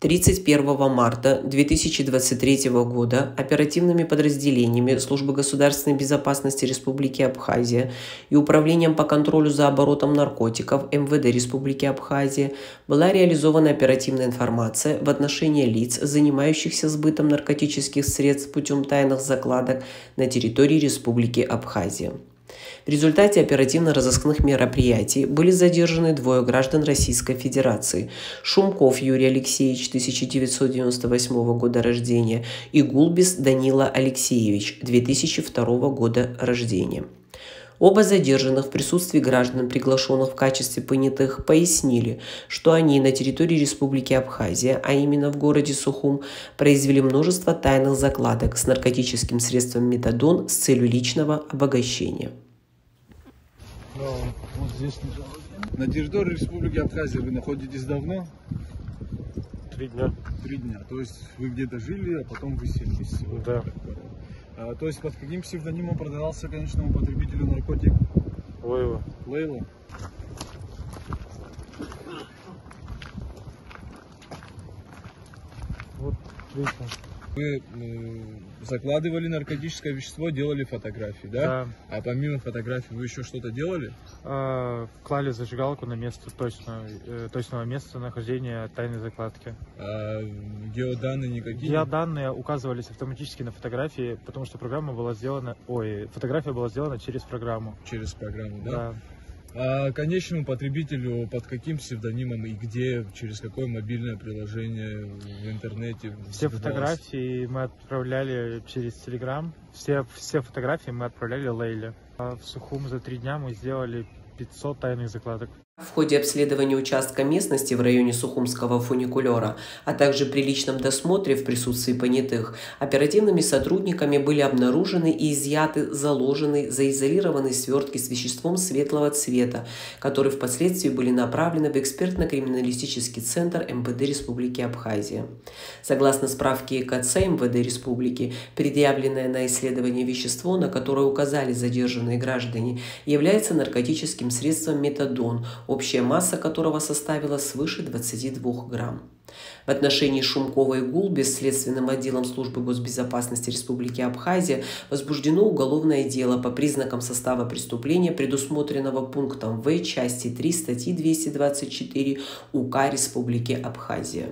31 марта 2023 года оперативными подразделениями Службы государственной безопасности Республики Абхазия и Управлением по контролю за оборотом наркотиков МВД Республики Абхазия была реализована оперативная информация в отношении лиц, занимающихся сбытом наркотических средств путем тайных закладок на территории Республики Абхазия. В результате оперативно-розыскных мероприятий были задержаны двое граждан Российской Федерации: Шумков Юрий Алексеевич, 1998 года рождения, и Гулбис Данила Алексеевич, 2002 года рождения. Оба задержанных в присутствии граждан, приглашенных в качестве понятых, пояснили, что они на территории Республики Абхазия, а именно в городе Сухум, произвели множество тайных закладок с наркотическим средством метадон с целью личного обогащения. Да, вот здесь. На территории Республики Абхазия вы находитесь давно? 3 дня. 3 дня. То есть вы где-то жили, а потом выселились? Да. То есть под каким псевдонимом продавался конечному потребителю наркотик? Лейла. Лейла? Вот, видите. Вы закладывали наркотическое вещество, делали фотографии, да? Да. А помимо фотографий вы еще что-то делали? Клали зажигалку на место точного места нахождения тайной закладки. Геоданные никакие? Геоданные указывались автоматически на фотографии, потому что фотография была сделана через программу. Через программу, да? Да. А конечному потребителю под каким псевдонимом и где, через какое мобильное приложение в интернете? Все фотографии мы отправляли через Telegram. Все фотографии мы отправляли Лейле. В Сухум за 3 дня мы сделали 500 тайных закладок. В ходе обследования участка местности в районе Сухумского фуникулера, а также при личном досмотре в присутствии понятых, оперативными сотрудниками были обнаружены и изъяты заложенные, заизолированные свертки с веществом светлого цвета, которые впоследствии были направлены в экспертно-криминалистический центр МВД Республики Абхазия. Согласно справке КЦ МВД Республики, предъявленное на исследование вещество, на которое указали задержанные граждане, является наркотическим средством метадон, общая масса которого составила свыше 22 грамм. В отношении Шумкова и Гулбис Следственным отделом Службы госбезопасности Республики Абхазия возбуждено уголовное дело по признакам состава преступления, предусмотренного пунктом В части 3 статьи 224 УК Республики Абхазия.